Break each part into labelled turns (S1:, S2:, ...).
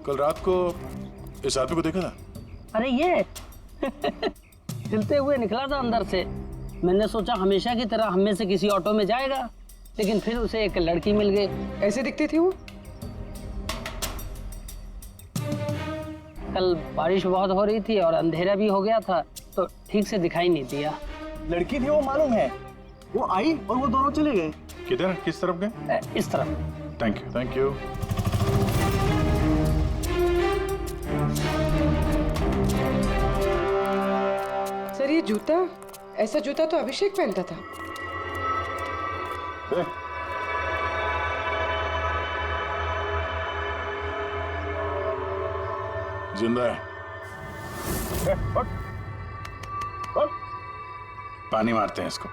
S1: कल रात को इस आदमी को देखा था?
S2: अरे ये हिलते हुए निकला था अंदर से। मैंने सोचा हमेशा की तरह हम में से किसी ऑटो में जाएगा, लेकिन फिर उसे एक लड़की मिल गई।
S3: ऐसे दिखती थी वो?
S2: कल बारिश बहुत हो रही थी और अंधेरा भी हो गया था, तो ठीक से दिखाई नहीं दिया।
S4: लड़की थी वो मालूम है, वो आई और वो दोनों चले गए।
S1: किधर, किस तरफ गए?
S2: इस तरफ।
S1: Thank you, thank you.
S3: Sir ये जूता, ऐसा जूता तो अभिषेक पहनता था।
S1: जिंदा है। पानी मारते हैं इसको।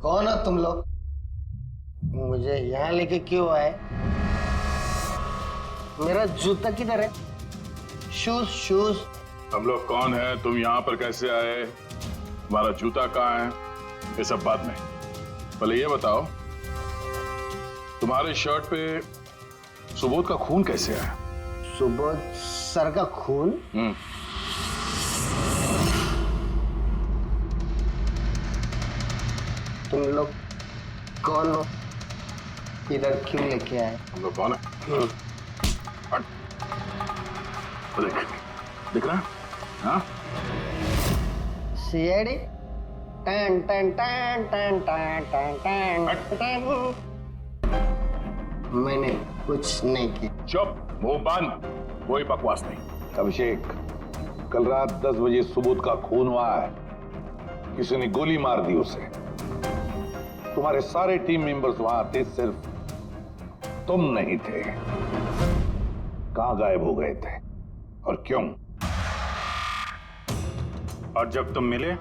S5: कौन हो तुम लोग? मुझे यहाँ लेके क्यों आए? मेरा जूता किधर है? Shoes shoes.
S1: हम लोग कौन है, तुम यहाँ पर कैसे आए, हमारा जूता कहाँ है, ये सब बात नहीं। पहले ये बताओ, तुम्हारे शर्ट पे सुबोध का खून कैसे आया?
S5: सुबोध सर का खून? तुम लोग कौन हो? इधर क्यों लेके आए?
S1: हम लोग कौन है? हट। देख, दिख रहा है? हाँ?
S5: सीआईडी? टन टन टन टन टन टन टन। मैंने कुछ नहीं किया।
S1: चुप, मुंह बंद, कोई बकवास नहीं।
S6: अभिषेक, कल रात 10 बजे सुबोध का खून हुआ है। किसी ने गोली मार दी उसे। तुम्हारे सारे टीम मेंबर्स वहां थे, सिर्फ तुम नहीं थे। कहां गायब हो गए थे और क्यों?
S1: और जब तुम मिले,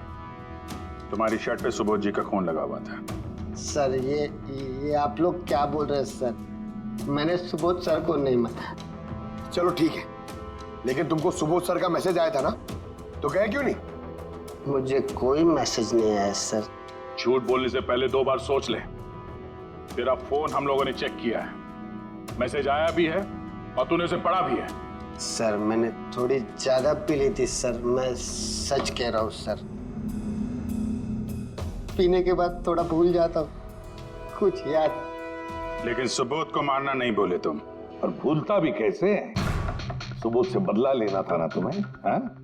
S1: तुम्हारी शर्ट पे सुबोध जी का खून लगा हुआ था।
S5: सर ये आप लोग क्या बोल रहे हैं सर? मैंने सुबोध सर को नहीं मारा।
S4: चलो ठीक है, लेकिन तुमको सुबोध सर का मैसेज आया था ना, तो गए क्यों नहीं?
S5: मुझे कोई मैसेज नहीं आया सर।
S1: झूठ बोलने से पहले 2 बार सोच ले। तेरा फोन हम लोगों ने चेक किया है, मैसेज आया भी है और तूने उसे पढ़ा भी है।
S5: सर मैंने थोड़ी ज्यादा पी ली थी सर, मैं सच कह रहा हूँ सर। पीने के बाद थोड़ा भूल जाता हूँ, कुछ याद।
S1: लेकिन सुबोध को मारना नहीं बोले तुम।
S6: और भूलता भी कैसे? सुबोध से बदला लेना था ना तुम्हें, हाँ?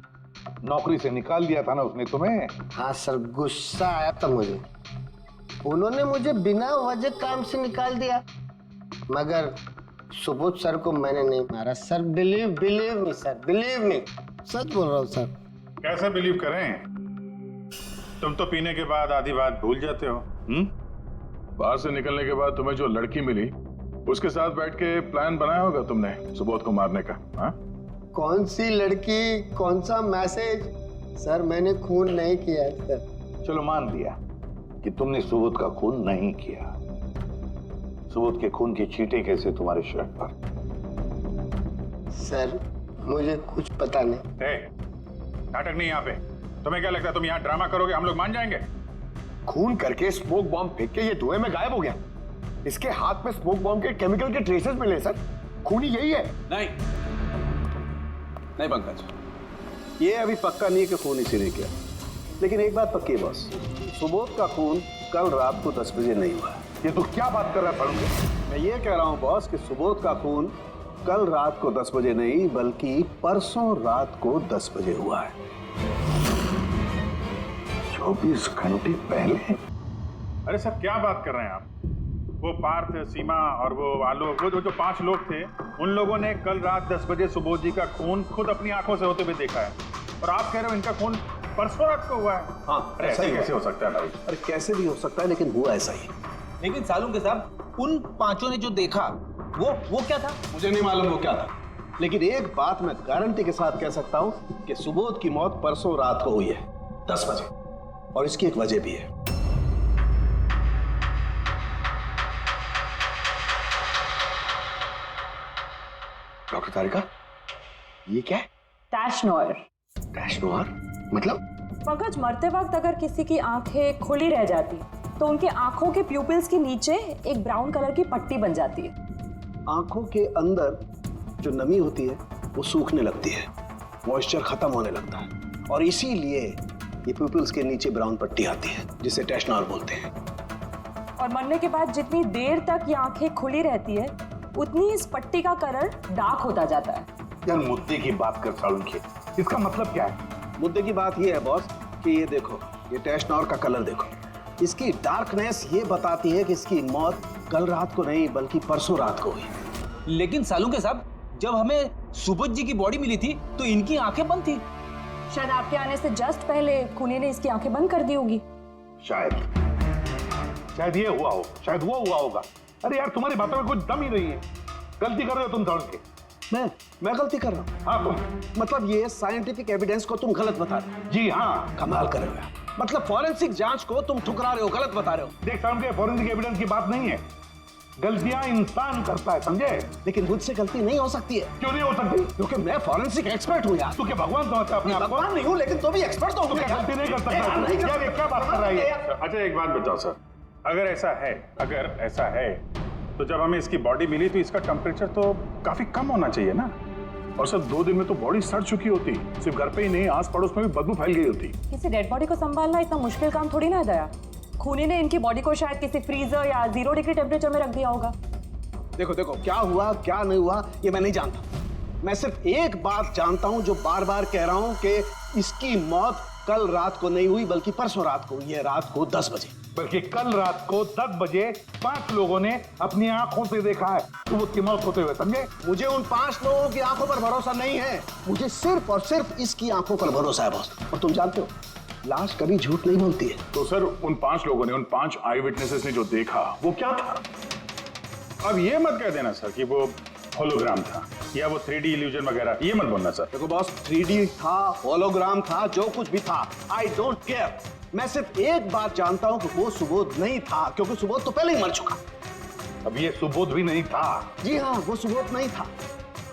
S6: नौकरी से निकाल दिया था ना उसने तुम्हें।
S5: हाँ सर, गुस्सा आया था मुझे। उन्होंने मुझे बिना वजह काम से निकाल दिया, मगर सुबोध सर को मैंने नहीं मारा sir. Believe me sir, believe me, सच बोल रहा हूँ सर।
S1: कैसे बिलीव करें? तुम तो पीने के बाद आधी बात भूल जाते हो। बाहर से निकलने के बाद तुम्हें जो लड़की मिली, उसके साथ बैठ के प्लान बनाया होगा तुमने सुबोध को मारने का। हाँ?
S5: कौन सी लड़की, कौन सा मैसेज? सर मैंने खून नहीं किया सर।
S6: चलो मान लिया कि तुमने सुबोध का खून नहीं किया। सुबोध के खून की छींटे कैसे तुम्हारे शर्ट पर?
S5: सर मुझे कुछ पता नहीं।
S1: नाटक नहीं यहाँ पे। तुम्हें क्या लगता है तुम यहाँ ड्रामा करोगे, हम लोग मान जाएंगे?
S4: खून करके स्मोक बॉम्ब फेंक के ये धुएं में गायब हो गया। इसके हाथ में स्मोक बॉम्ब के केमिकल के ट्रेसेस मिले सर। खूनी यही है।
S7: नहीं पंकज, ये अभी पक्का नहीं है कि खून इसी ने किया, लेकिन एक बात पक्की है बॉस, सुबोध का खून कल रात को 10 बजे नहीं हुआ।
S6: ये तो क्या बात कर रहा है फारूक?
S7: मैं ये कह रहा हूँ बॉस कि सुबोध का खून कल रात को 10 बजे नहीं, बल्कि परसों रात को 10 बजे हुआ है।
S6: 24 घंटे पहले?
S1: अरे सर क्या बात कर रहे हैं आप? वो पार्थ, सीमा और वो आलोक, वो जो 5 लोग थे, उन लोगों ने कल रात 10 बजे सुबोध जी का खून खुद अपनी आंखों से होते हुए देखा है, और आप कह रहे हो इनका खून परसों रात को हुआ है?
S7: हाँ,
S1: अरे ऐसे कैसे हो सकता है भाई?
S7: अरे कैसे भी हो सकता है, लेकिन हुआ ऐसा ही।
S8: लेकिन सालुंके साहब, उन 5 ने जो देखा वो क्या था?
S7: मुझे नहीं मालूम वो क्या था, लेकिन एक बात मैं गारंटी के साथ कह सकता हूं कि सुबोध की मौत परसों रात को हुई है 10 बजे, और इसकी एक वजह भी है।
S4: डॉक्टर तारिका, ये क्या है?
S9: टैश नॉयर।
S4: टैश नोयर मतलब?
S9: पंकज, मरते वक्त अगर किसी की आंखें खुली रह जाती तो उनके आंखों के प्यूपिल्स के नीचे एक ब्राउन कलर की पट्टी बन जाती है।
S7: आंखों के अंदर जो नमी होती है वो सूखने लगती है, मॉइस्चर खत्म होने लगता है, और इसीलिए ये प्यूपिल्स के नीचे ब्राउन पट्टी आती है जिसे टैश नॉयर बोलते हैं।
S9: और मरने के बाद जितनी देर तक ये आंखें खुली रहती है उतनी इस पट्टी का कलर डार्क होता जाता है।
S6: यार मुद्दे की बात कर सालुंखे, इसका मतलब क्या है?
S7: मुद्दे की बात ये है बॉस कि ये देखो, ये टैश नॉयर का कलर देखो, इसकी डार्कनेस ये बताती है कि इसकी मौत कल रात को नहीं बल्कि परसों रात को हुई।
S8: लेकिन सालुंखे साहब, जब हमें सुबोध जी की बॉडी मिली थी तो इनकी आंखें बंद थी।
S9: शायद आपके आने से जस्ट पहले खूनी ने इसकी आंखें बंद कर दी होगी।
S6: शायद ये हुआ हो, शायद वो हुआ होगा। अरे यार तुम्हारी बातों में कुछ दम ही नहीं है, गलती कर रहे हो तुम सालुंखे।
S7: मैं गलती कर रहा हूँ?
S6: हाँ तुम।
S7: मतलब ये साइंटिफिक एविडेंस को तुम गलत बता रहे हो?
S6: जी हाँ।
S7: कमाल कर रहे हो यार। मतलब फॉरेंसिक जांच को तुम ठुकरा रहे हो, गलत बता रहे हो।
S6: देख सालुंखे, फॉरेंसिक एविडेंस की बात नहीं है, गलतियां इंसान करता है, समझे?
S7: लेकिन मुझसे गलती नहीं हो सकती है।
S6: क्यों नहीं हो सकती?
S7: क्योंकि मैं फॉरेंसिक एक्सपर्ट हूँ यार।
S6: तू क्या भगवान समझता है अपने आप को?
S7: भगवान नहीं हूँ, लेकिन तो भी एक्सपर्ट तो हूँ।
S6: क्या गलती नहीं कर सकता? यार ये क्या बात कर रहा है? अच्छा एक बात बताओ सर, अगर ऐसा है तो जब हमें इसकी बॉडी मिली तो इसका टेम्परेचर तो काफी कम होना चाहिए ना। और सर 2 दिन में तो बॉडी सड़ चुकी होती, सिर्फ घर पे ही नहीं आस पड़ोस में भी बदबू फैल गई होती।
S9: किसी डेड बॉडी को संभालना इतना मुश्किल काम थोड़ी ना है दया। खूनी ने इनकी बॉडी को शायद किसी फ्रीजर या 0 डिग्री टेम्परेचर में रख दिया होगा।
S7: देखो देखो, क्या हुआ क्या नहीं हुआ ये मैं नहीं जानता। मैं सिर्फ एक बात जानता हूँ जो बार बार कह रहा हूँ कि इसकी मौत कल रात को नहीं हुई बल्कि परसों रात को हुई है, रात को 10 बजे।
S6: बल्कि कल रात को 10 बजे 5 लोगों ने अपनी आंखों से देखा है तो उसकी मौत होते हुए, समझे?
S7: मुझे उन 5 लोगों की आंखों पर भरोसा नहीं है, मुझे सिर्फ और सिर्फ इसकी आंखों पर भरोसा है बॉस। और तुम जानते हो लाश कभी झूठ नहीं बोलती है।
S6: तो सर उन 5 लोगों ने, उन 5 आई विटनेसेस ने जो देखा वो क्या था?
S1: अब ये मत कह देना सर कि वो होलोग्राम था या वो 3D इल्यूजन वगैरह, ये मत बोलना सर।
S7: देखो बॉस, 3D था, होलोग्राम था, जो कुछ भी था, आई डोंट केयर। मैं सिर्फ एक बात जानता हूं कि वो सुबोध नहीं था, क्योंकि सुबोध तो पहले ही मर चुका।
S6: अब ये सुबोध भी नहीं था।
S7: जी हाँ, वो सुबोध नहीं था,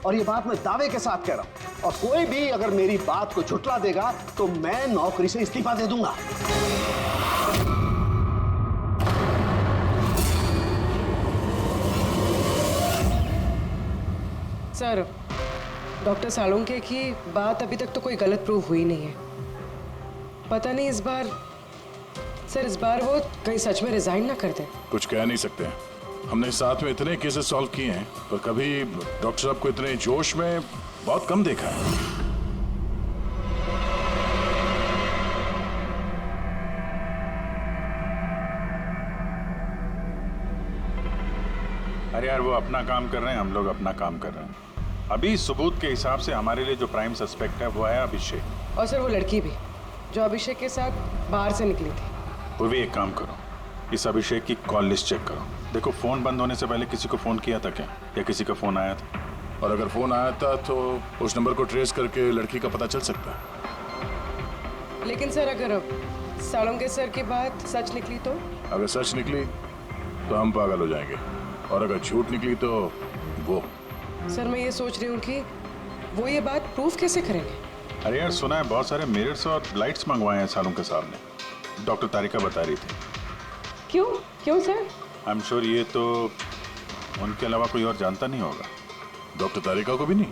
S7: और ये बात मैं दावे के साथ कह रहा हूं। और कोई भी अगर मेरी बात को झुठला देगा तो मैं नौकरी से इस्तीफा दे दूंगा।
S3: सर, डॉक्टर सालुंखे की बात अभी तक तो कोई गलत प्रूव हुई नहीं है। पता नहीं इस बार वो कहीं सच में रिजाइन ना कर दे।
S10: कुछ कह नहीं सकते। हमने साथ में इतने केसेस सॉल्व किए हैं पर कभी डॉक्टर साहब को इतने जोश में बहुत कम देखा है।
S1: अरे यार वो अपना काम कर रहे हैं, हम लोग अपना काम कर रहे हैं। अभी सबूत के हिसाब से हमारे लिए जो प्राइम सस्पेक्ट है वो है अभिषेक।
S3: और सर वो लड़की भी जो अभिषेक के साथ बाहर से निकली थी।
S1: वो भी एक काम करो, इस अभिषेक की कॉल लिस्ट चेक करो। देखो फोन बंद होने से पहले किसी को फोन किया था क्या, या किसी का फोन आया था?
S10: और अगर फोन आया था तो उस नंबर को ट्रेस करके लड़की का पता चल सकता है।
S3: लेकिन सर अगर सालुंखे सर की बात सच निकली तो?
S10: अगर सच निकली तो हम पागल हो जाएंगे, और अगर झूठ निकली तो वो।
S3: सर मैं ये सोच रही हूँ कि वो ये बात प्रूफ कैसे करेंगे?
S1: अरे यार सुना है बहुत सारे मिरर्स और लाइट्स मंगवाए हैं सालुंखे साहब ने, डॉक्टर तारिका बता रही थी।
S3: क्यों सर?
S1: आई एम श्योर ये तो उनके अलावा कोई और जानता नहीं होगा।
S10: डॉक्टर तारिका को भी नहीं?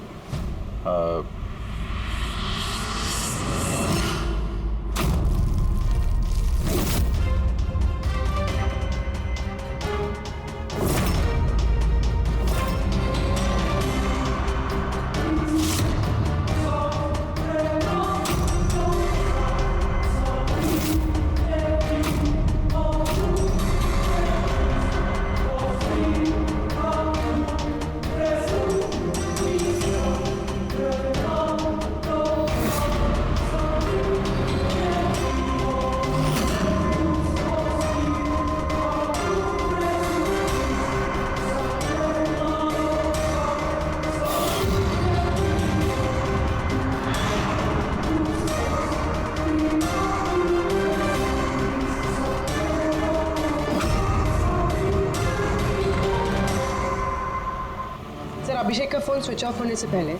S3: अभिषेक का फोन स्विच ऑफ होने से पहले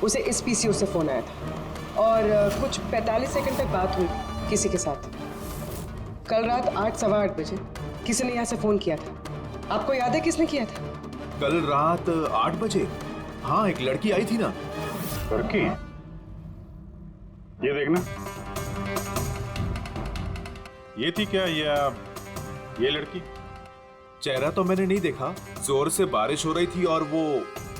S3: उसे इस पीसीओ से फोन आया था और कुछ 45 सेकंड तक बात हुई किसी के साथ। कल रात 8:15 बजे किसी ने यहाँ से फोन किया था। आपको याद है किसने किया था?
S11: कल रात 8 बजे? हाँ, एक लड़की आई थी ना।
S1: लड़की? ये देखना, ये थी क्या ये लड़की?
S11: चेहरा तो मैंने नहीं देखा, जोर से बारिश हो रही थी और वो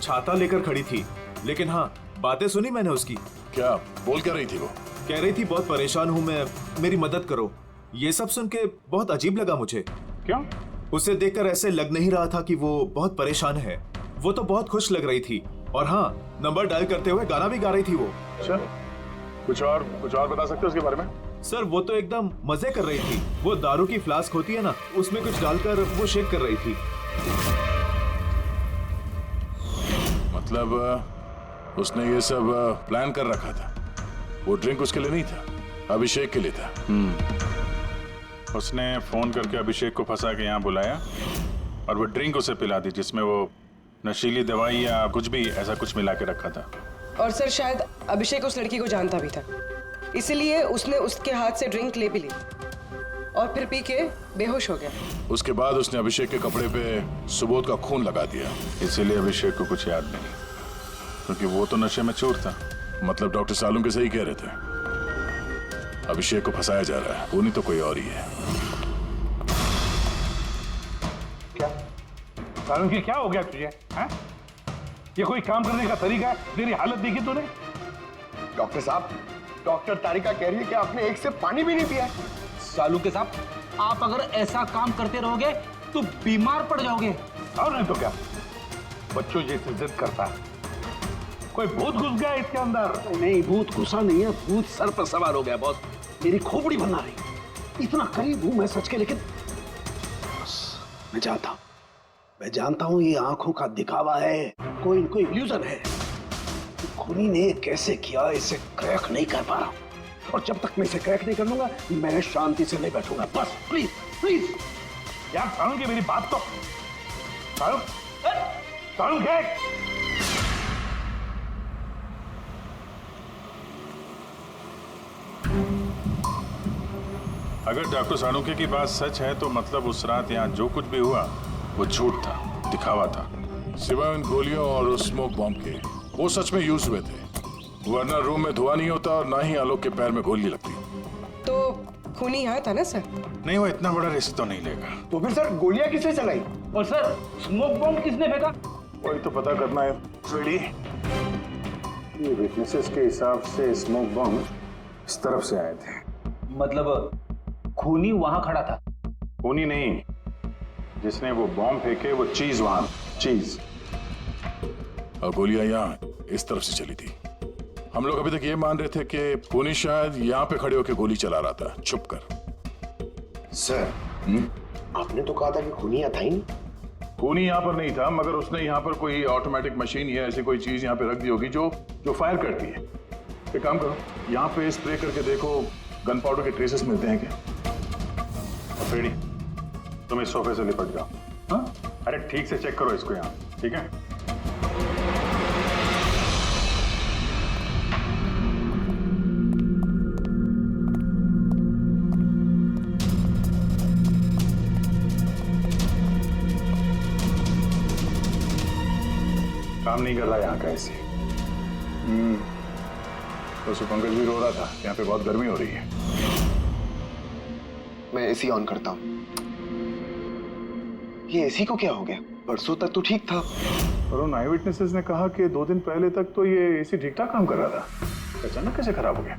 S11: छाता लेकर खड़ी थी, लेकिन हाँ बातें सुनी मैंने उसकी।
S10: क्या बोल क्या रही थी वो?
S11: कह रही थी बहुत परेशान हूँ मैं, मेरी मदद करो। ये सब सुन के बहुत अजीब लगा मुझे।
S1: क्यों?
S11: उसे देखकर ऐसे लग नहीं रहा था कि वो बहुत परेशान है। वो तो बहुत खुश लग रही थी और हाँ, नंबर डायल करते हुए गाना भी गा रही थी वो।
S1: अच्छा, कुछ और बता सकते हो उसके बारे में?
S11: सर वो तो एकदम मजे कर रही थी। वो दारू की फ्लास्क होती है ना, उसमें कुछ डालकर वो शेक कर रही थी।
S10: मतलब उसने ये सब प्लान कर रखा था। वो ड्रिंक उसके लिए नहीं था, अभिषेक के लिए था।
S1: उसने फोन करके अभिषेक को फंसा के यहाँ बुलाया और वो ड्रिंक उसे पिला दी जिसमें वो नशीली दवाई या कुछ भी ऐसा कुछ मिला के रखा था।
S3: और सर शायद अभिषेक उस लड़की को जानता भी था, इसीलिए उसने उसके हाथ से ड्रिंक ले भी ली और फिर पी के बेहोश हो गया।
S10: उसके बाद उसने अभिषेक के कपड़े पे सुबोध का खून लगा दिया।
S1: इसीलिए अभिषेक को कुछ याद नहीं, क्योंकि वो तो नशे में चूर था।
S10: मतलब डॉक्टर सालुंके सही कह रहे थे, अभिषेक को फंसाया जा रहा है, वो नहीं तो कोई और ही है।
S6: क्या सालुंके, क्या हो गया तुझे? हैं? ये कोई काम करने का तरीका है? तेरी हालत देखी तूने?
S4: डॉक्टर साहब, डॉक्टर तारिका कह रही है कि आपने एक से पानी भी नहीं पिया है।
S8: सालुंके साहब, आप अगर ऐसा काम करते रहोगे तो बीमार पड़ जाओगे।
S6: और नहीं तो क्या, बच्चों जैसे जिद करता है। कोई भूत घुस गया इसके अंदर?
S7: नहीं, भूत घुसा नहीं है, भूत सर पर सवार हो गया बॉस। मेरी खोपड़ी बना रही। इतना करीब हूं मैं सच के, लेकिन बस मैं जानता हूं ये आंखों का दिखावा है, कोई इल्यूजन है। खूनी ने कैसे किया इसे क्रैक नहीं कर पा रहा, और जब तक मैं इसे क्रैक नहीं कर लूंगा मैं शांति से नहीं बैठूंगा। बस प्लीज प्लीज
S6: यार सालुंके, मेरी बात तो सालुंके।
S1: अगर डॉक्टर सालुंके की बात सच है तो मतलब उस रात यहाँ जो कुछ भी हुआ वो झूठ था, दिखावा था।
S10: सिवाय उन गोलियों और उस स्मोक बॉम्ब के, वो सच में यूज हुए थे, वरना रूम में धुआं नहीं होता और ना ही आलोक के पैर में गोली लगती।
S3: तो खूनी यहाँ था ना सर?
S1: नहीं, वो इतना बड़ा रिस्क तो नहीं लेगा।
S4: तो फिर सर गोलियां किसने चलाई?
S8: और सर स्मोक बॉम्ब किसने फेंका?
S1: वही तो पता करना है फ्रेडी। ये विटनेसेस के हिसाब से स्मोक बॉम्ब इस तरफ से आए थे।
S8: मतलब खूनी वहां खड़ा था?
S1: खूनी नहीं, जिसने वो बॉम्ब फेंके वो चीज वहां, चीज।
S10: और गोलियां यहाँ इस तरफ से चली थी। हम लोग अभी तक ये मान रहे थे कि खूनी शायद यहाँ पे खड़े होकर गोली चला रहा था छुप कर।
S4: सर आपने तो कहा था कि खूनी यहाँ था ही नहीं।
S10: खूनी यहाँ पर नहीं था, मगर उसने यहाँ पर कोई ऑटोमेटिक मशीन या ऐसी कोई चीज यहाँ पे रख दी होगी जो फायर करती है। एक काम करो, यहाँ पे स्प्रे करके देखो गन पाउडर के ट्रेसेस मिलते हैं क्या।
S1: फ्रेडी, तुम इस सोफे से लिपट जाओ। हाँ? अरे ठीक से चेक करो इसको यहाँ, ठीक है? काम नहीं कर रहा यहाँ का ऐसे। तो पंकज भी रो रहा था, यहाँ पे बहुत गर्मी हो रही है।
S4: मैं एसी ऑन करता हूँ। ये एसी को क्या हो गया? परसों तक तो ठीक था।
S1: और उन आई विटनेसेस ने कहा कि 2 दिन पहले तक तो ये एसी ठीक ठाक काम कर रहा था, अचानक कैसे खराब हो गया?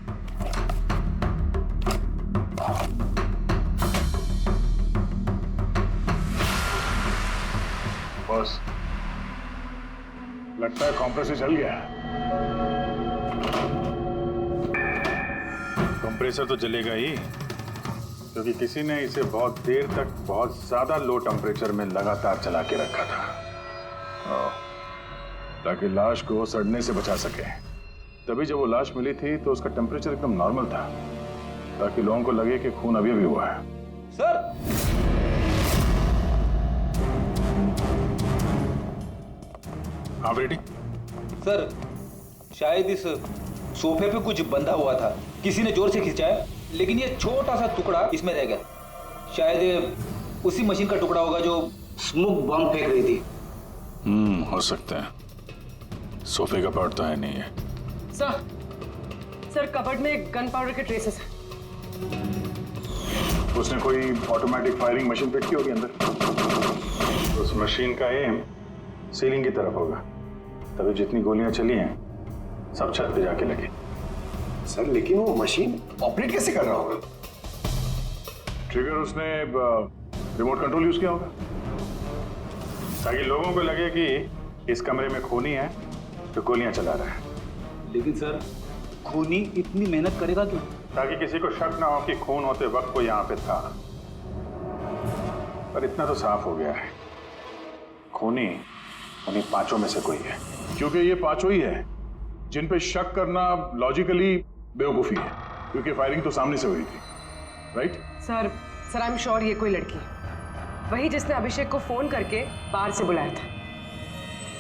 S1: बॉस, लगता है कंप्रेसर चल गया। कंप्रेसर तो जलेगा ही, क्योंकि किसी ने इसे बहुत देर तक बहुत ज्यादा लो टेम्परेचर में लगातार चला के रखा था, ताकि लाश को सड़ने से बचा सके। तभी जब वो लाश मिली थी तो उसका टेम्परेचर एकदम नॉर्मल था, ताकि लोगों को लगे कि खून अभी भी हुआ है।
S8: सर
S1: आप रेडी?
S8: सर शायद इस सोफे पे कुछ बंधा हुआ था, किसी ने जोर से खिंचाया, लेकिन ये छोटा सा टुकड़ा इसमें रह गया। शायद उसी मशीन का टुकड़ा होगा जो स्मोक बॉम्ब फेंक रही थी।
S10: हो सकता है। सोफे का पार्ट तो है नहीं है।
S3: सर कबर्ड में गन पाउडर के ट्रेसेस हैं।
S1: उसने कोई ऑटोमेटिक फायरिंग मशीन फिट की होगी अंदर। उस मशीन का एम सीलिंग की तरफ होगा, तभी जितनी गोलियां चली हैं सब छत पे जाके लगे।
S4: सर लेकिन वो मशीन ऑपरेट कैसे कर रहा होगा?
S1: ट्रिगर उसने रिमोट कंट्रोल यूज किया होगा ताकि लोगों को लगे कि इस कमरे में खूनी है तो गोलियां चला रहा है।
S8: लेकिन सर खूनी इतनी मेहनत करेगा क्यों?
S1: ताकि किसी को शक ना हो कि खून होते वक्त वो यहाँ पे था। पर इतना तो साफ हो गया है, खूनी उन्हीं पांचों में से कोई है।
S10: क्योंकि ये पांचों ही है जिन पे शक करना लॉजिकली बेवकूफी है, क्योंकि फायरिंग तो सामने से हुई थी, right?
S3: Sir I am sure ये कोई लड़की है, वही जिसने अभिषेक को फोन करके बाहर से बुलाया था।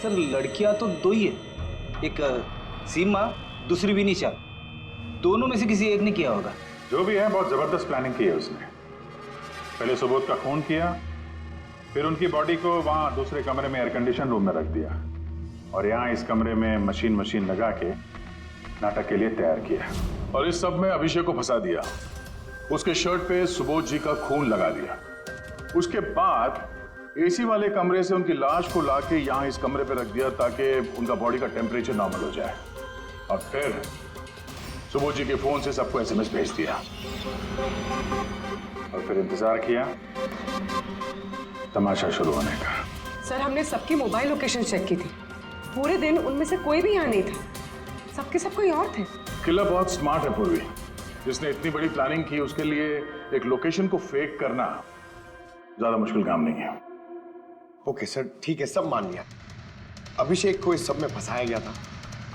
S8: सर लड़कियां तो दो ही है, एक सीमा, दूसरी विनीशा। दोनों में से किसी एक ने किया होगा।
S1: जो भी है बहुत जबरदस्त प्लानिंग की है उसने। पहले सुबोध का खून किया, फिर उनकी बॉडी को वहां दूसरे कमरे में एयर कंडीशन रूम में रख दिया, और यहाँ इस कमरे में मशीन लगा के नाटक के लिए तैयार किया।
S10: और इस सब में अभिषेक को फंसा दिया, उसके शर्ट पे सुबोध जी का खून लगा दिया। उसके बाद एसी वाले कमरे से उनकी लाश को लाके यहाँ इस कमरे पे रख दिया ताकि उनका बॉडी का टेम्परेचर नॉर्मल हो जाए, और फिर सुबोध जी के फोन से सबको एसएमएस भेज दिया,
S1: और फिर इंतजार किया तमाशा शुरू होने का।
S3: सर हमने सबकी मोबाइल लोकेशन चेक की थी, पूरे दिन उनमें से कोई भी यहाँ नहीं था, सबके सब कोई और थे।
S10: किला बहुत स्मार्ट है पूर्वी, जिसने इतनी बड़ी प्लानिंग की उसके लिए एक लोकेशन को फेक करना ज्यादा मुश्किल काम नहीं है।
S4: ओके सर ठीक है, सब मान लिया। अभिषेक को इस सब में फंसाया गया था,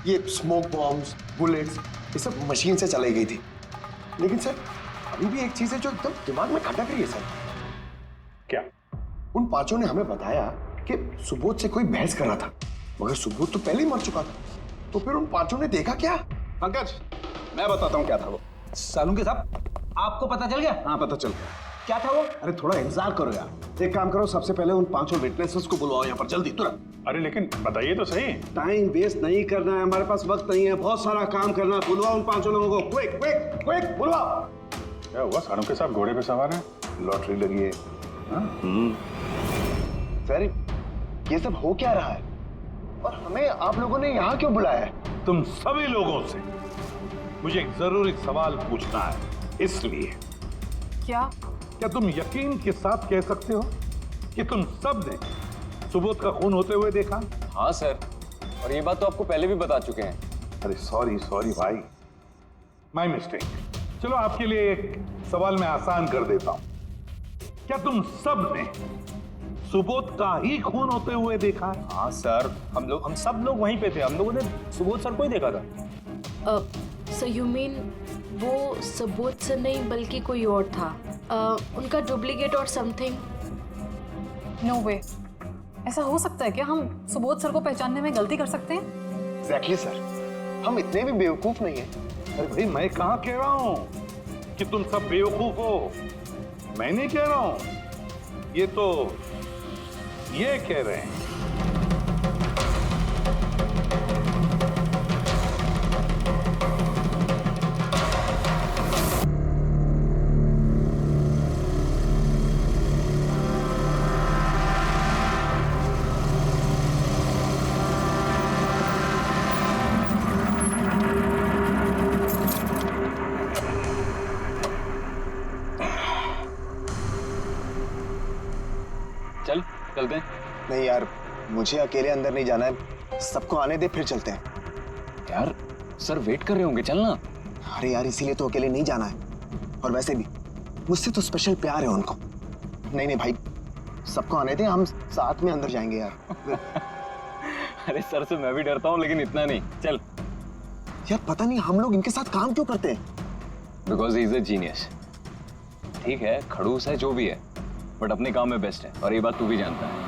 S4: ये स्मोक बॉम्ब्स, बुलेट्स, ये सब मशीन से चलाई गई थी। लेकिन सर अभी भी एक चीज है जो एकदम दिमाग में खटक रही है सर।
S1: क्या?
S4: उन पांचों ने हमें बताया कि सुबोध से कोई बहस कर रहा था, मगर सुबोध तो पहले ही मर चुका था, तो फिर उन पांचों ने देखा क्या?
S7: पंकज मैं बताता हूँ क्या था वो।
S8: सालुंके साहब आपको पता चल गया?
S7: हाँ पता चल गया।
S8: क्या था वो?
S7: अरे थोड़ा इंतजार करो यार। एक काम करो, सबसे पहले उन पांचों विटनेसेस को बुलवाओ यहाँ पर जल्दी, तुरंत।
S1: अरे लेकिन बताइए तो सही।
S7: टाइम वेस्ट नहीं करना है, हमारे पास वक्त नहीं है, बहुत सारा काम करना है। बुलवाओ उन पांचों लोगों को, क्विक क्विक क्विक बुलवाओ।
S1: क्या हुआ? सारों के साथ घोड़े पे सवार है,
S4: लॉटरी लगी है। सर ये सब हो क्या रहा है और हमें आप लोगों ने यहाँ क्यों बुलाया है?
S6: तुम सभी लोगों से मुझे एक जरूरी सवाल पूछना है, इसलिए। क्या तुम यकीन के साथ कह सकते हो कि तुम सब ने सुबोध का खून होते हुए देखा?
S12: हाँ सर, और ये बात तो आपको पहले भी बता चुके हैं।
S6: अरे सॉरी भाई, माय मिस्टेक। चलो आपके लिए एक सवाल मैं आसान कर देता हूं। क्या तुम सब ने सुबोध का ही खून होते हुए देखा है?
S12: हाँ सर, हम सब लोग वहीं पे थे, हम लोगों ने सुबोध सर को ही देखा था।
S13: So you mean वो सुबोध सर नहीं बल्कि कोई और था, उनका डुप्लीकेट और समथिंग?
S9: नो वे, ऐसा हो सकता है क्या? हम सुबोध सर को पहचानने में गलती कर सकते हैं?
S4: एग्जैक्टली सर, हम इतने भी बेवकूफ नहीं हैं।
S6: अरे भाई मैं कहां कह रहा हूं कि तुम सब बेवकूफ हो, मैं नहीं कह रहा हूं, ये तो ये कह रहे हैं।
S12: चलते हैं।
S7: नहीं यार, मुझे अकेले अंदर नहीं जाना है, सबको आने दे फिर चलते हैं।
S12: यार सर वेट कर रहे होंगे, चलना।
S7: अरे यार इसीलिए तो अकेले नहीं जाना है, और वैसे भी मुझसे तो स्पेशल प्यार है उनको। नहीं भाई, सबको आने दे, हम साथ में अंदर जाएंगे यार।
S12: अरे सर से मैं भी डरता हूँ, लेकिन इतना नहीं, चल।
S7: यार पता नहीं हम लोग इनके साथ काम क्यों करते हैं।
S12: Because he is a genius. ठीक है, खड़ूस है जो भी है, बट अपने काम में बेस्ट है, और ये बात तू भी जानता है।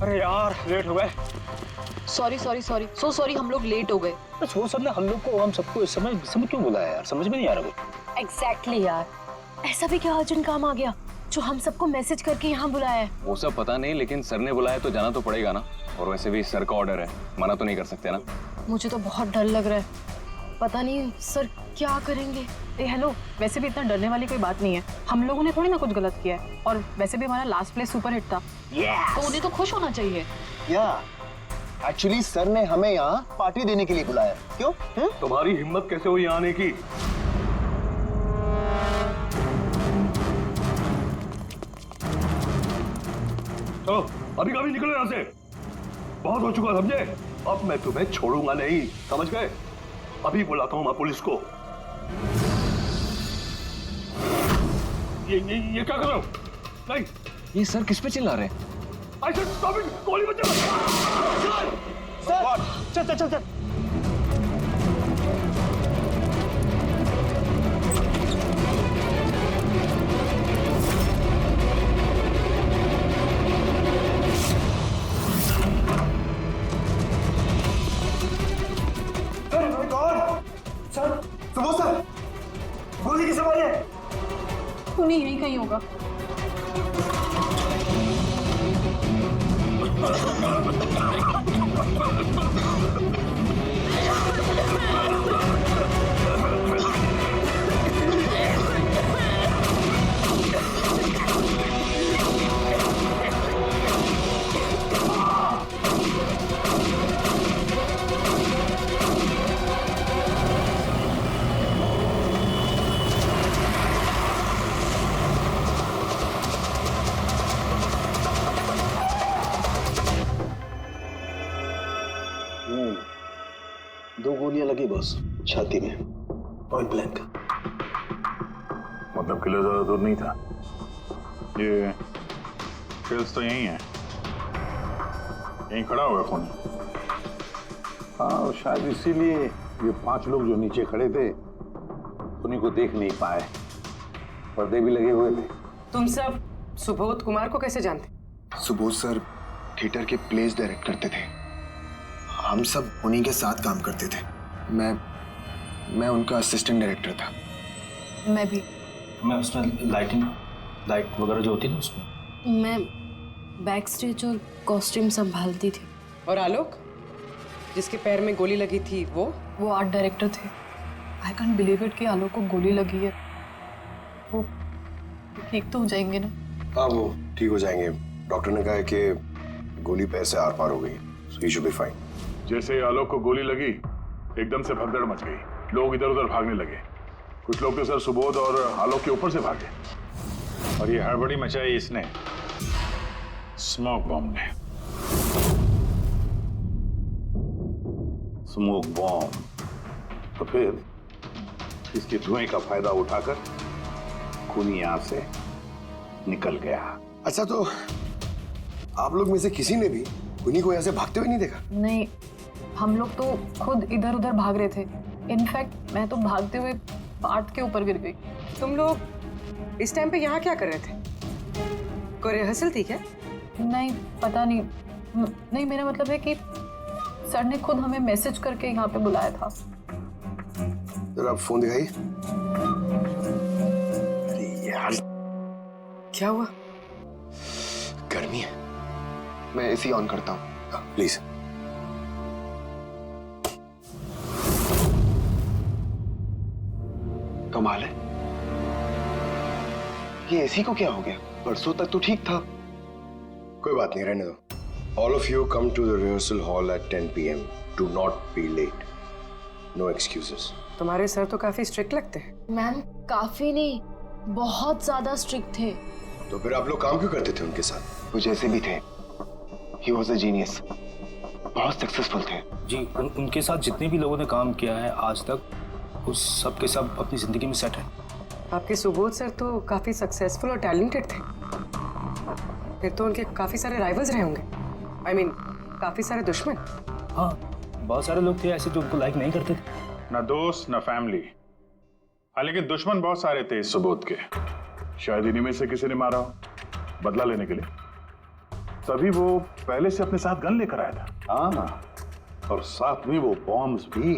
S8: अरे यार लेट हो गए।
S13: Sorry sorry sorry so sorry, हम लोग लेट हो गए।
S8: वो सब ने हम लोग को, हम सबको इस समय क्यों बुलाया यार, समझ में नहीं आ रहा कुछ।
S13: एग्जैक्टली यार, ऐसा भी क्या अर्जेंट काम आ गया जो हम सबको मैसेज करके यहाँ बुलाया है?
S12: वो सब पता नहीं, लेकिन सर ने बुलाया तो जाना तो पड़ेगा ना। और वैसे भी सर का ऑर्डर है, मना तो नहीं कर सकते ना।
S13: मुझे तो बहुत डर लग रहा है, पता नहीं सर क्या करेंगे।
S9: हेलो, वैसे भी इतना डरने वाली कोई बात नहीं है। हम लोगों ने थोड़ी ना कुछ गलत किया है, और वैसे भी हमारा लास्ट प्लेस सुपर हिट था।
S13: तो उन्हें तो खुश होना चाहिए।
S7: एक्चुअली सर ने हमें यहाँ पार्टी देने के लिए बुलाया। क्यों?
S6: तुम्हारी हिम्मत कैसे हुई आने की? चलो अभी कभी निकलो यहाँ से, बहुत हो चुका समझे। अब मैं तुम्हें छोड़ूंगा नहीं, समझ गए? अभी बुलाता हूँ मैं पुलिस को। ये क्या कर रहे हो? नहीं,
S12: ये सर किस पे चिल्ला रहे हैं?
S6: I said stop it! गोली मत चलाओ!
S7: सर चल चल चल।
S4: सर, सुबोध सर, गोली किसे मारी है?
S9: उन्हें यही कहीं होगा।
S7: दो गोलियां लगी बस छाती में, पॉइंट ब्लैंक।
S1: मतलब किले ज्यादा दूर नहीं था। ये ट्रेल्स तो यही है, यहीं खड़ा हुआ खून।
S6: हाँ शायद इसीलिए ये 5 लोग जो नीचे खड़े थे उन्हीं को देख नहीं पाए, पर्दे भी लगे हुए थे।
S3: तुम सब सुबोध कुमार को कैसे जानते?
S4: सुबोध सर थिएटर के प्लेस डायरेक्ट करते थे, हम सब उन्हीं के साथ काम करते थे। मैं उनका असिस्टेंट डायरेक्टर था।
S8: मैं भी। मैं उसमें लाइट वगैरह जो होती ना उसमें।
S13: मैं बैक स्टेज और कॉस्ट्यूम संभालती थी।
S3: और आलोक, जिसके पैर में गोली लगी थी, वो
S9: आर्ट डायरेक्टर थे। आई कैंट बिलीव इट कि आलोक को गोली लगी है। वो ठीक तो हो जाएंगे ना?
S4: हाँ वो ठीक हो जाएंगे। डॉक्टर ने कहा है कि गोली पैर से आर पार हो गई, सो ही शुड बी फाइन।
S1: जैसे आलोक को गोली लगी, एकदम से भगदड़ मच गई, लोग इधर उधर भागने लगे। कुछ लोग तो सर सुबोध और आलोक के ऊपर से भागे, और ये हड़बड़ी मचाई इसने, स्मोक बॉम्ब ने।
S6: Smoke bomb? तो फिर इसके धुएं का फायदा उठाकर खूनी यहां से निकल गया।
S4: अच्छा, तो आप लोग में से किसी ने भी उन्हीं को यहाँ से भागते हुए नहीं देखा?
S9: नहीं, हम लोग तो खुद इधर उधर भाग रहे थे। इनफैक्ट मैं तो भागते हुए पार्ट के ऊपर गिर गई।
S3: तुम लोग इस टाइम पे यहाँ क्या कर रहे थे? कोई रिहर्सल थी क्या?
S9: नहीं, पता नहीं। नहीं, मेरा मतलब है कि सर ने खुद हमें मैसेज करके यहाँ पे बुलाया था।
S4: जरा आप फोन दिखाइए। अरे यार,
S3: क्या हुआ?
S4: गर्मी है, मैं एसी ऑन करता हूँ, प्लीज। कमाल है, ये एसी को क्या हो गया? परसों तक तो ठीक था। कोई बात नहीं, रहने दो। All of you come to the rehearsal hall at 10 p.m. Do not be late. No excuses.
S3: तुम्हारे सर तो काफी स्ट्रिक्ट लगते हैं।
S13: मैम काफी नहीं, बहुत ज्यादा स्ट्रिक्ट थे।
S4: तो फिर आप लोग काम क्यों करते थे उनके साथ? वो जैसे भी थे, he was a genius. बहुत सक्सेसफुल थे।
S8: जी, उनके साथ जितने भी लोगों ने काम किया है आज तक, उस सब के सब अपनी जिंदगी में सेट है।
S3: आपके सुबोध सर तो काफी सक्सेसफुल और टैलेंटेड थे। फिर तो उनके काफी सारे राइवल्स रहे होंगे। I mean, काफी सारे दुश्मन।
S8: हाँ, बहुत सारे लोग थे ऐसे जो उनको लाइक नहीं करते थे।
S1: ना दोस्त ना फैमिली। हाँ, लेकिन दुश्मन बहुत सारे थे इस सुबोध के। शायद इन्हीं में से किसी ने मारा हो, बदला लेने के लिए।
S10: तभी वो पहले से अपने साथ गन लेकर आया था।
S6: हाँ, और साथ में वो बॉम्ब्स भी।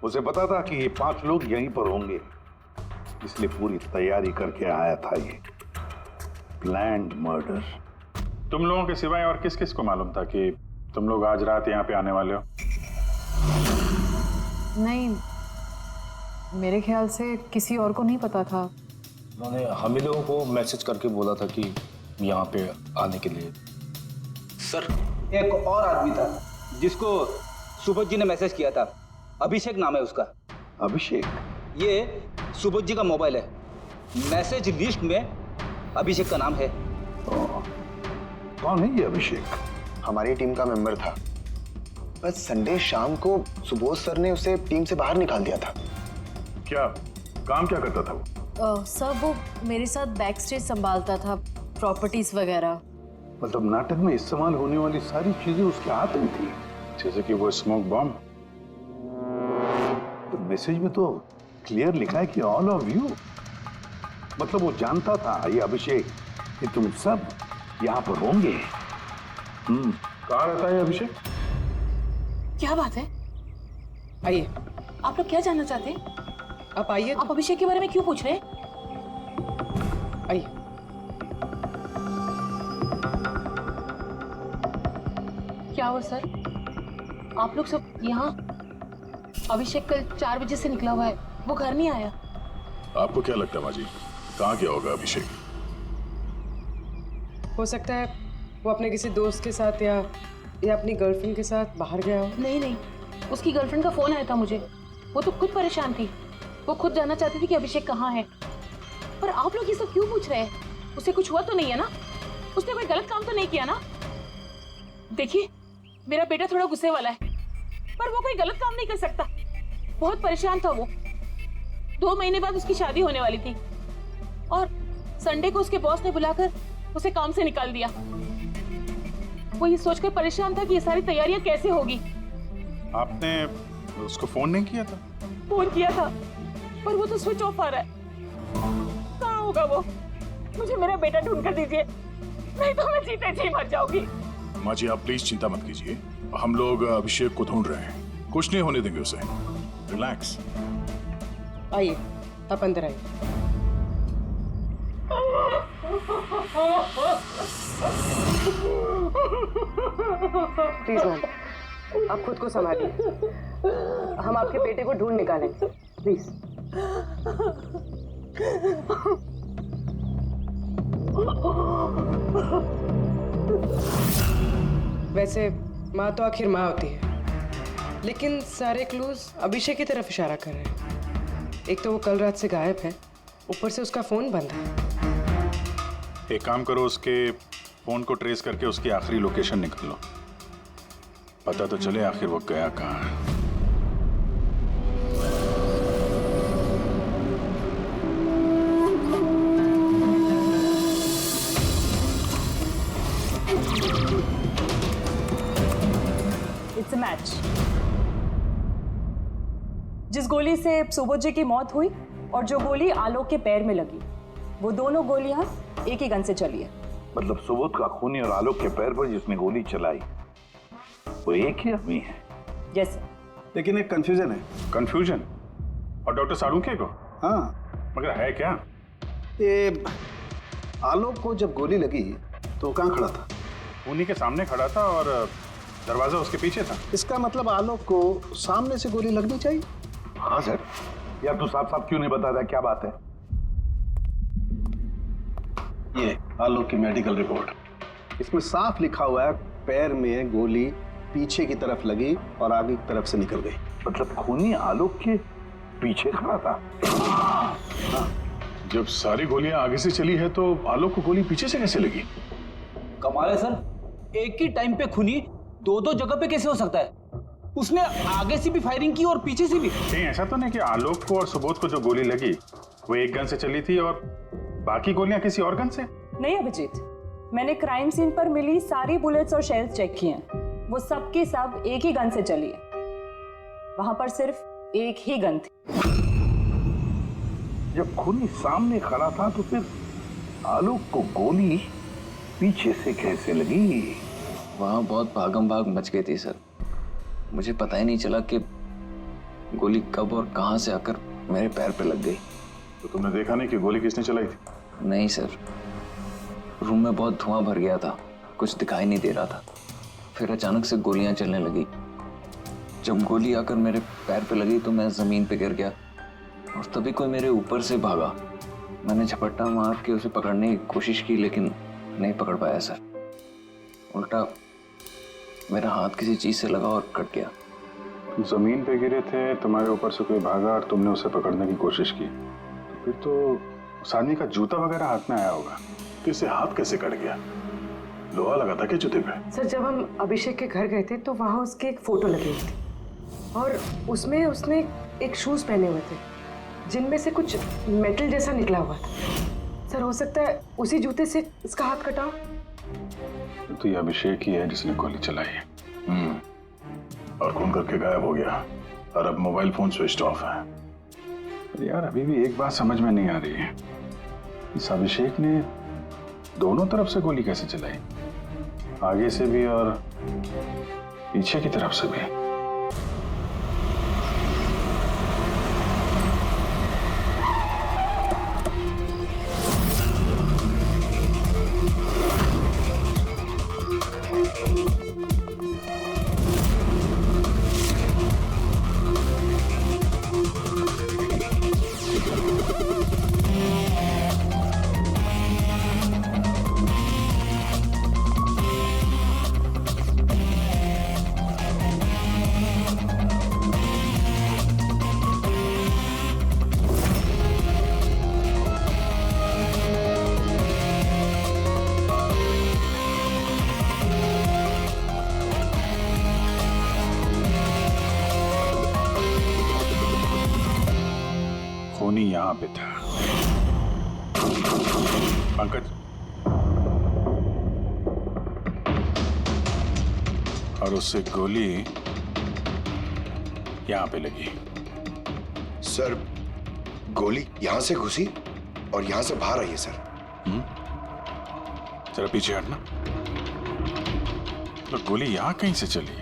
S6: उसे पता था कि ये 5 लोग यहीं पर होंगे, इसलिए पूरी तैयारी करके आया था ये प्लान्ड मर्डर।
S1: तुम लोगों के सिवाय और किस किस को मालूम था कि तुम लोग आज रात यहाँ पे आने वाले हो?
S14: नहीं, मेरे ख्याल से किसी और को नहीं पता था।
S15: उन्होंने हम ही लोगों को मैसेज करके बोला था कि यहाँ पे आने के लिए।
S8: सर, एक और आदमी था जिसको सुबोध जी ने मैसेज किया था। अभिषेक नाम है उसका।
S6: अभिषेक?
S8: ये सुबोध जी का मोबाइल है। मैसेज लिस्ट में अभिषेक का नाम है।
S6: कौन है ये अभिषेक?
S4: हमारी टीम का मेंबर था। बस संडे शाम को सुबोध सर ने उसे टीम से बाहर निकाल दिया था।
S10: क्या काम क्या करता था वो?
S13: सर, वो मेरे साथ बैक स्टेज संभालता था, प्रॉपर्टीज वगैरह।
S6: मतलब नाटक में इस्तेमाल होने वाली सारी चीजें उसके हाथ में थी,
S1: जैसे कि वो स्मोक बॉम्ब।
S6: तो मैसेज में तो क्लियर लिखा है कि ऑल ऑफ यू। मतलब वो जानता था, ये अभिषेक, कि तुम सब यहाँ पर होंगे।
S1: कहाँ रहता है अभिषेक?
S14: क्या बात है?
S3: आइए।
S14: आप लोग क्या जानना चाहते हैं?
S3: आप आइए।
S14: आप अभिषेक के बारे में क्यों पूछ रहे हैं?
S3: आइए।
S14: क्या हुआ सर? आप लोग सब यहाँ? अभिषेक कल 4 बजे से निकला हुआ है, वो घर नहीं आया।
S10: आपको क्या लगता है माँ जी, कहाँ गया होगा अभिषेक?
S3: हो सकता है वो अपने किसी दोस्त के साथ या अपनी गर्लफ्रेंड के साथ बाहर गया हो।
S14: नहीं, उसकी गर्लफ्रेंड का फोन आया था मुझे। वो तो खुद परेशान थी। वो खुद जानना चाहती थी कि अभिषेक कहाँ है। पर आप लोग ये सब क्यों पूछ रहे हैं? उसे कुछ हुआ तो नहीं है ना? उसने कोई गलत काम तो नहीं किया ना? देखिए, मेरा बेटा थोड़ा गुस्से वाला है, पर वो कोई गलत काम नहीं कर सकता। बहुत परेशान था वो। 2 महीने बाद उसकी शादी होने वाली थी और संडे को उसके बॉस ने बुलाकर उसे काम से निकाल दिया। वो ये सोचकर परेशान था कि ये सारी तैयारियां कैसे होगी।
S1: आपने उसको फोन नहीं किया था?
S9: फोन किया था, पर वो तो स्विच ऑफ आ रहा है। कहाँ होगा वो? मुझे मेरा बेटा ढूंढ कर दीजिए, नहीं तो मैं जीते जी मर जाऊंगी।
S10: माँ जी, आप प्लीज चिंता मत कीजिए, हम लोग अभिषेक को ढूंढ रहे हैं, कुछ नहीं होने देंगे उसे। रिलैक्स।
S3: आइए, आप अंदर आइए। प्लीज मैम, आप खुद को संभालिए। हम आपके बेटे को ढूंढ निकालेंगे, प्लीज। वैसे माँ तो आखिर माँ होती है, लेकिन सारे क्लूज अभिषेक की तरफ इशारा कर रहे हैं। एक तो वो कल रात से गायब है, ऊपर से उसका फोन बंद है।
S1: एक काम करो, उसके फोन को ट्रेस करके उसकी आखिरी लोकेशन निकालो, पता तो चले आखिर वो गया कहाँ है।
S9: It's a match. जिस गोली से सुबोध जी की मौत हुई और जो गोली आलोक के पैर में लगी, वो दोनों गोलियां एक ही गन से चली है।
S6: मतलब सुबोध का खूनी और आलोक के पैर पर जिसने गोली चलाई वो एक ही आदमी है।
S9: यस,
S7: लेकिन एक कंफ्यूजन है।
S1: कंफ्यूजन? और डॉक्टर सालुंखे को?
S7: हाँ,
S1: मगर है क्या?
S7: ये आलोक को जब गोली लगी तो कहाँ खड़ा था?
S1: उन्हीं के सामने खड़ा था और दरवाजा उसके पीछे था।
S7: इसका मतलब आलोक को सामने से गोली लगनी चाहिए।
S6: हाँ सर। यार तू साफ साफ क्यों नहीं बताता, क्या बात है?
S7: ये आलोक की मेडिकल रिपोर्ट, इसमें साफ लिखा हुआ है पैर में गोली पीछे की तरफ लगी और आगे की तरफ से निकल गई।
S6: मतलब खूनी आलोक के पीछे खड़ा था।
S10: हाँ। जब सारी गोलियां आगे से चली है तो आलोक को गोली पीछे से कैसे लगी?
S8: कमाल है सर, एक ही टाइम पे खूनी 2-2 जगह पे कैसे हो सकता है? उसने आगे से भी फायरिंग की और पीछे से भी।
S1: नहीं, ऐसा तो नहीं कि आलोक को और सुबोध को जो गोली लगी वो एक गन से चली थी और बाकी गोलियां किसी और गन से?
S9: नहीं अभिजीत, मैंने क्राइम सीन पर मिली सारी बुलेट्स और शेल्स चेक किए हैं। वो सब की सब एक ही गन से चली है। वहां पर सिर्फ एक ही गन थी।
S6: जब खूनी सामने खड़ा था तो फिर आलोक को गोली पीछे से कैसे लगी?
S12: वहां बहुत भागम भाग मच गई थी सर। मुझे पता ही नहीं चला कि गोली कब और कहां से आकर मेरे पैर पे लग गई।
S10: तो तुमने देखा नहीं कि गोली किसने चलाई थी?
S12: नहीं सर, रूम में बहुत धुआं भर गया था, कुछ दिखाई नहीं दे रहा था। फिर अचानक से गोलियां चलने लगी। जब गोली आकर मेरे पैर पे लगी तो मैं जमीन पे गिर गया और तभी कोई मेरे ऊपर से भागा। मैंने झपट्टा मार के उसे पकड़ने की कोशिश की लेकिन नहीं पकड़ पाया सर। उल्टा मेरा हाथ किसी चीज से लगा और कट गया।
S10: तुम जमीन पे गिरे थे, तुम्हारे ऊपर से कोई भागा और तुमने उसे पकड़ने की कोशिश की, तो फिर तो उस आदमी का जूता वगैरह हाथ में आया होगा। तो इसे हाथ कैसे कट गया? लोहा लगा था क्या जूते पे?
S3: सर, जब हम अभिषेक के घर गए थे तो वहाँ उसकी एक फोटो लगी हुई थी और उसमें उसने एक शूज पहने हुए थे जिनमें से कुछ मेटल जैसा निकला हुआ था। सर, हो सकता है उसी जूते से इसका हाथ कटा हो।
S10: तो ये अभिषेक ही है जिसने गोली चलाई है। और खून करके गायब हो गया और अब मोबाइल फोन स्विच ऑफ है। पर यार अभी भी एक बात समझ में नहीं आ रही है, इस अभिषेक ने दोनों तरफ से गोली कैसे चलाई? आगे से भी और पीछे की तरफ से भी। खूनी यहां पे था। पंकज, और उससे गोली यहां पे लगी।
S4: सर, गोली यहां से घुसी और यहां से बाहर आई है सर।
S10: जरा पीछे हटना। तो गोली यहां कहीं से चली?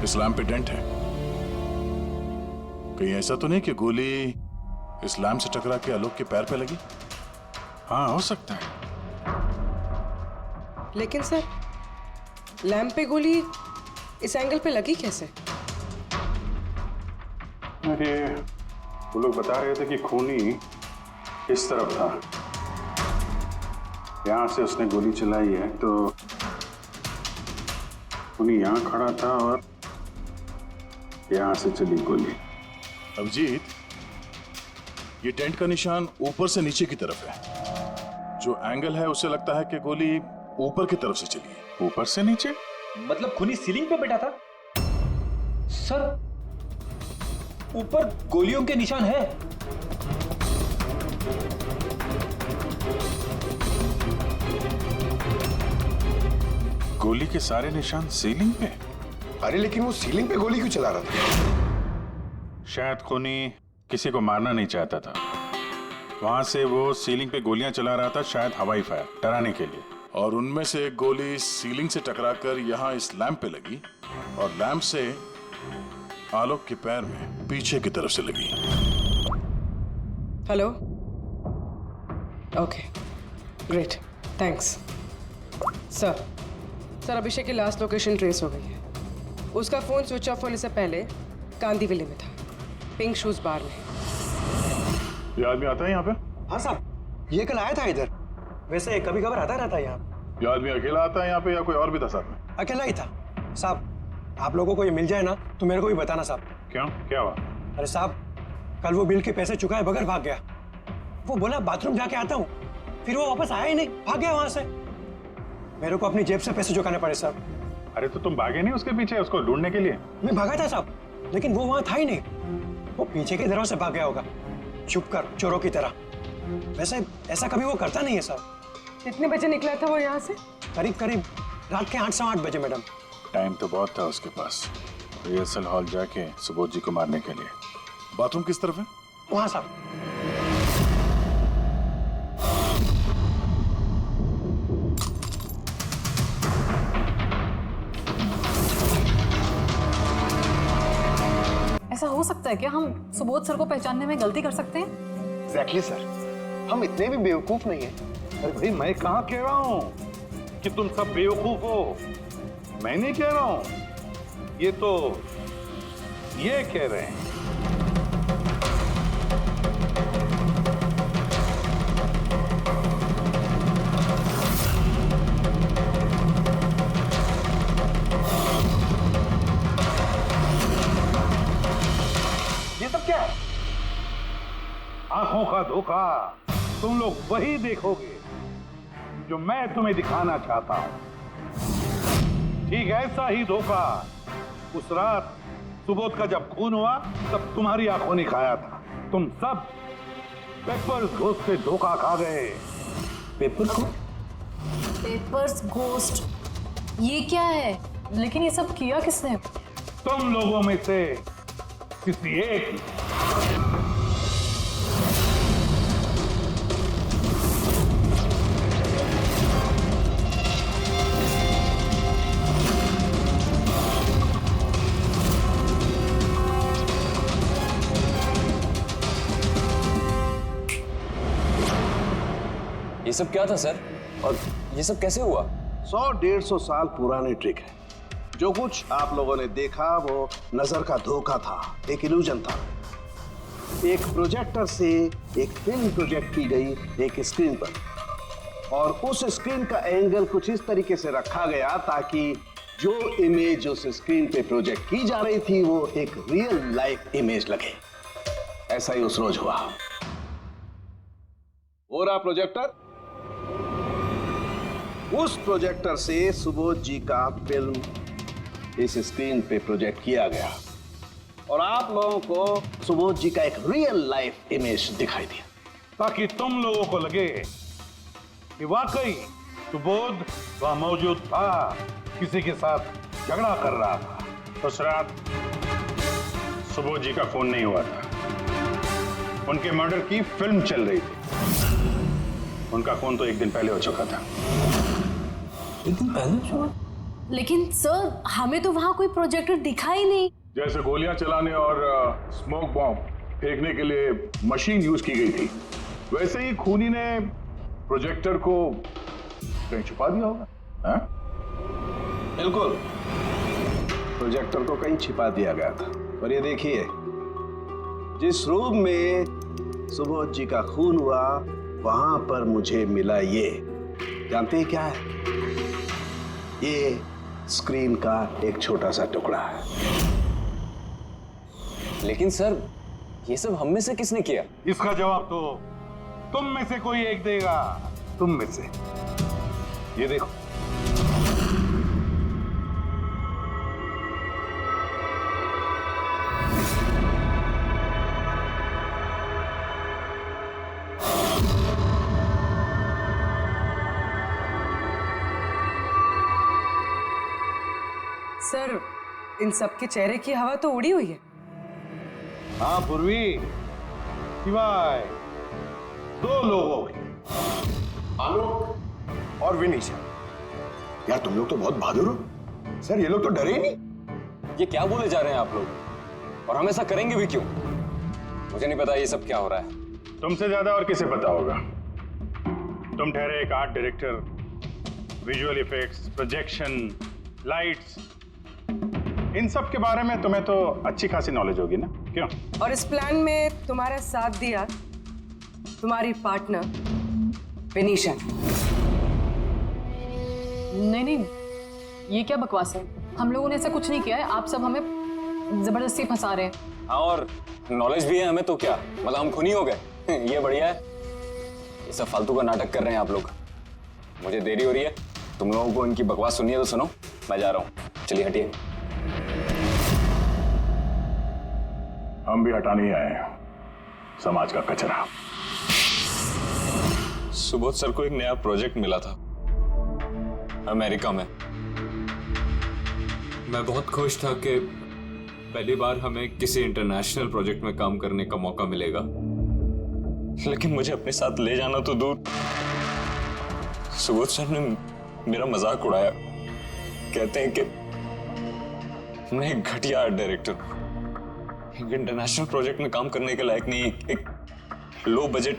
S10: इस लैम्प पे डेंट है। कहीं ऐसा तो नहीं कि गोली इस लैम्प से टकरा के आलोक के पैर पे लगी? हाँ, हो सकता है।
S3: लेकिन सर, लैंप पे गोली इस एंगल पे लगी कैसे?
S10: अरे वो लोग बता रहे थे कि खूनी इस तरफ था, यहां से उसने गोली चलाई है, तो खूनी यहां खड़ा था और यहां से चली गोली। अभिजीत, ये टेंट का निशान ऊपर से नीचे की तरफ है। जो एंगल है उससे लगता है कि गोली ऊपर की तरफ से चली है। ऊपर से नीचे
S8: मतलब खूनी सीलिंग पे बैठा था? सर, ऊपर गोलियों के निशान है।
S10: गोली के सारे निशान सीलिंग पे?
S4: अरे लेकिन वो सीलिंग पे गोली क्यों चला रहा था?
S10: शायद खूनी किसी को मारना नहीं चाहता था, वहां से वो सीलिंग पे गोलियां चला रहा था, शायद हवाई फायर, डराने के लिए। और उनमें से एक गोली सीलिंग से टकराकर यहाँ इस लैंप पे लगी और लैंप से आलोक के पैर में पीछे की तरफ से लगी।
S3: Hello, okay, great, thanks. Sir, Abhishek की लास्ट लोकेशन ट्रेस हो गई है। उसका फोन स्विच ऑफ होने से पहले कांदी विले में था, पिंक शूज बार में।
S10: ये आदमी आता है यहाँ पे?
S16: हाँ साहब, ये कल आया था इधर। वैसे कभी कभार आता रहता है यहाँ।
S10: ये आदमी अकेला आता है यहाँ पे या कोई और भी था साथ में?
S16: अकेला ही था साहब। आप लोगों को ये मिल जाए ना तो मेरे को भी बताना साहब।
S10: क्यों, क्या हुआ?
S16: अरे साहब, कल वो बिल के पैसे चुकाए बगैर भाग गया। वो बोला बाथरूम जाके आता हूँ, फिर वो वापस आया ही नहीं, भाग गया वहां से। मेरे को अपनी जेब से पैसे चुकाने पड़े साहब।
S10: अरे तो तुम भागे नहीं उसके पीछे उसको ढूंढने के लिए?
S16: मैं भागा था साहब, लेकिन वो वहां था ही नहीं। वो पीछे की तरफ से भाग गया होगा, छुप कर, चोरों की तरह। वैसे ऐसा कभी वो करता नहीं है साहब।
S3: कितने बजे निकला था वो यहाँ से?
S16: करीब करीब रात के 8 सवा 8 बजे मैडम।
S10: टाइम तो बहुत था उसके पास रिहर्सल हॉल जाके सुबोध जी को मारने के लिए। बाथरूम किस तरफ है?
S16: वहां साहब।
S17: ऐसा हो सकता है क्या? हम सुबोध सर को पहचानने में गलती कर सकते हैं?
S4: एग्जैक्टली सर, हम इतने भी बेवकूफ नहीं हैं।
S6: अरे भाई मैं कहाँ कह रहा हूँ कि तुम सब बेवकूफ हो, मैं नहीं कह रहा हूँ, ये तो ये कह रहे हैं।
S4: ये सब क्या है?
S6: आंखों का धोखा। तुम लोग वही देखोगे जो मैं तुम्हें दिखाना चाहता हूं। ठीक ऐसा ही धोखा उस रात सुबोध का जब खून हुआ तब तुम्हारी आंखों ने खाया था। तुम सब पेपर्स घोस्ट से धोखा खा गए।
S14: पेपर्स घोस्ट, ये क्या है?
S17: लेकिन ये सब किया किसने?
S6: तुम लोगों में से किसी एक ने।
S12: ये सब क्या था सर? और ये सब कैसे हुआ?
S7: 100-150 साल पुरानी ट्रिक है। जो कुछ आप लोगों ने देखा वो नजर का धोखा था, एक इल्यूजन था। एक प्रोजेक्टर से एक फिल्म प्रोजेक्ट की गई एक स्क्रीन पर, और उस स्क्रीन का एंगल कुछ इस तरीके से रखा गया ताकि जो इमेज उस स्क्रीन पे प्रोजेक्ट की जा रही थी वो एक रियल लाइफ इमेज लगे। ऐसा ही उस रोज हुआ। हो रहा प्रोजेक्टर, उस प्रोजेक्टर से सुबोध जी का फिल्म इस स्क्रीन पे प्रोजेक्ट किया गया और आप लोगों को सुबोध जी का एक रियल लाइफ इमेज दिखाई दिया,
S6: ताकि तुम लोगों को लगे कि वाकई सुबोध वहां मौजूद था, किसी के साथ झगड़ा कर रहा था।
S1: उस रात सुबोध जी का खून नहीं हुआ था, उनके मर्डर की फिल्म चल रही थी। उनका खून तो एक दिन पहले हो चुका था।
S12: एक दिन पहले?
S14: लेकिन सर, हमें तो वहां कोई प्रोजेक्टर दिखा ही नहीं।
S10: जैसे गोलियां चलाने और स्मोक बॉम्ब फेंकने के लिए मशीन यूज की गई थी, वैसे ही खूनी ने प्रोजेक्टर को कहीं छुपा दिया होगा। हाँ?
S7: बिल्कुल, प्रोजेक्टर को कहीं छिपा दिया गया था। और ये देखिए, जिस रूम में सुबोध जी का खून हुआ वहां पर मुझे मिला ये, जानते हैं क्या है? ये स्क्रीन का एक छोटा सा टुकड़ा है।
S12: लेकिन सर, ये सब हम में से किसने किया?
S6: इसका जवाब तो तुम में से कोई एक देगा। तुम में से। ये देखो,
S3: सर, इन सबके चेहरे की हवा तो उड़ी हुई है।
S6: हाँ पूर्वी, सिवाय 2 लोगों की,
S4: आलोक और विनीशा। यार तुम लोग तो बहुत बहादुर हो। सर ये लोग तो डरे ही नहीं।
S12: ये क्या बोले जा रहे हैं आप लोग? और हम ऐसा करेंगे भी क्यों? मुझे नहीं पता ये सब क्या हो रहा है।
S1: तुमसे ज्यादा और किसे पता होगा? तुम ठहरे एक art director, visual effects, projection, lights, इन सब के बारे में तुम्हें तो अच्छी खासी नॉलेज होगी ना, क्यों?
S3: और इस प्लान में तुम्हारा साथ दिया तुम्हारी पार्टनर विनीशा।
S17: नहीं, ये क्या बकवास है? हम लोगों ने ऐसा कुछ नहीं किया है। आप सब हमें जबरदस्ती फंसा रहे हैं।
S12: हाँ, और नॉलेज भी है हमें तो क्या, मतलब हम खूनी हो गए? ये बढ़िया है। ये सब फालतू का नाटक कर रहे हैं आप लोग। मुझे देरी हो रही है, तुम लोगों को इनकी बकवास सुननी है तो सुनो, मैं जा रहा हूँ। चलिए हटिए।
S10: हम भी हटाने ही आए हैं समाज का कचरा।
S18: सुबोध सर को एक नया प्रोजेक्ट मिला था अमेरिका में। मैं बहुत खुश था कि पहली बार हमें किसी इंटरनेशनल प्रोजेक्ट में काम करने का मौका मिलेगा, लेकिन मुझे अपने साथ ले जाना तो दूर। सुबोध सर ने मेरा मजाक उड़ाया, कहते हैं कि मैं एक घटिया आर्ट डायरेक्टर हूं, एक इंटरनेशनल प्रोजेक्ट में काम करने के लायक नहीं, एक लो बजट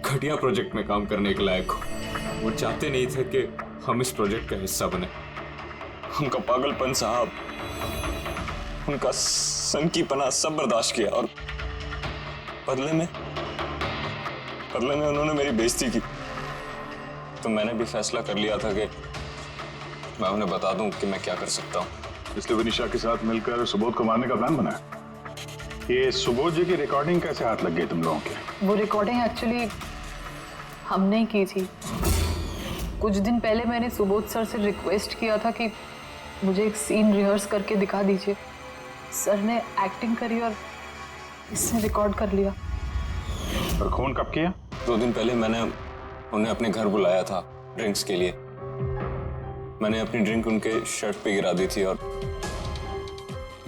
S18: घटिया प्रोजेक्ट में काम करने के लायक हूं। वो चाहते नहीं थे कि हम इस प्रोजेक्ट का हिस्सा बने। उनका पागलपन साहब, उनका सनकीपना सब बर्दाश्त किया और बदले में उन्होंने मेरी बेइज्जती की। तो मैंने भी फैसला कर लिया था कि मैं उन्हें बता दूं कि मैं क्या कर सकता हूं।
S1: इसलिए विनिशा के साथ मिलकर सुबोध को मारने का प्लान बनाया। ये सुबोध जी की रिकॉर्डिंग कैसे हाथ लग गई तुम लोगों के?
S17: वो रिकॉर्डिंग एक्चुअली हमने ही की थी। कुछ दिन पहले मैंने सुबोध सर से रिक्वेस्ट किया था कि मुझे एक सीन रिहर्स करके दिखा दीजिए। सर ने एक्टिंग करी और इसने रिकॉर्ड कर लिया।
S1: और खून कब किया?
S18: 2 दिन पहले मैंने उन्हें अपने घर बुलाया था ड्रिंक्स के लिए। मैंने अपनी ड्रिंक उनके शर्ट पे गिरा दी थी और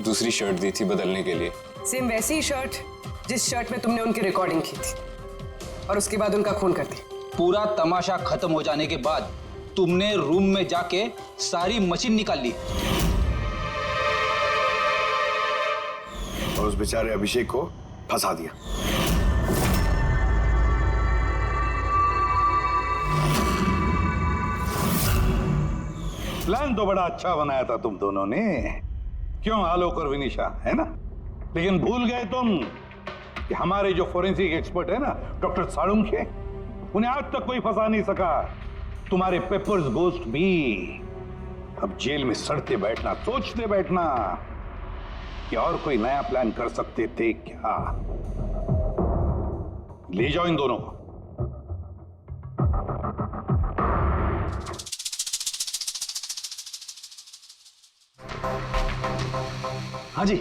S18: दूसरी शर्ट दी थी बदलने के लिए।
S3: सेम वैसी ही शर्ट जिस शर्ट में तुमने उनकी रिकॉर्डिंग की थी, और उसके बाद उनका खून कर दिया।
S8: पूरा तमाशा खत्म हो जाने के बाद तुमने रूम में जाके सारी मशीन निकाल ली
S4: और उस बेचारे अभिषेक को फंसा दिया।
S6: प्लान तो बड़ा अच्छा बनाया था तुम दोनों ने, क्यों आलोक और विनिशा, है ना? लेकिन भूल गए तुम कि हमारे जो फोरेंसिक एक्सपर्ट है ना, डॉक्टर साळुंखे, उन्हें आज तक कोई फंसा नहीं सका। तुम्हारे पेपर्स गोस्ट भी अब जेल में सड़ते बैठना, सोचते बैठना कि और कोई नया प्लान कर सकते थे क्या। ले जाओ इन दोनों को।
S7: हाँ जी,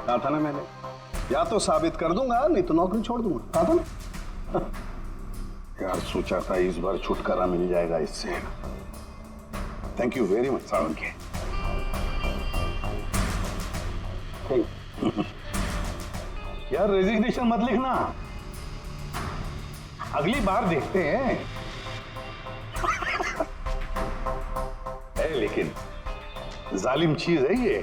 S7: कहा था ना मैंने, या तो साबित कर दूंगा नहीं तो नौकरी छोड़ दूंगा, कहा था ना।
S6: यार सोचा था इस बार छुटकारा मिल जाएगा इससे। Thank you very much Salunkhe. यार रेजिग्नेशन मत लिखना, अगली बार देखते हैं। लेकिन जालिम चीज है ये।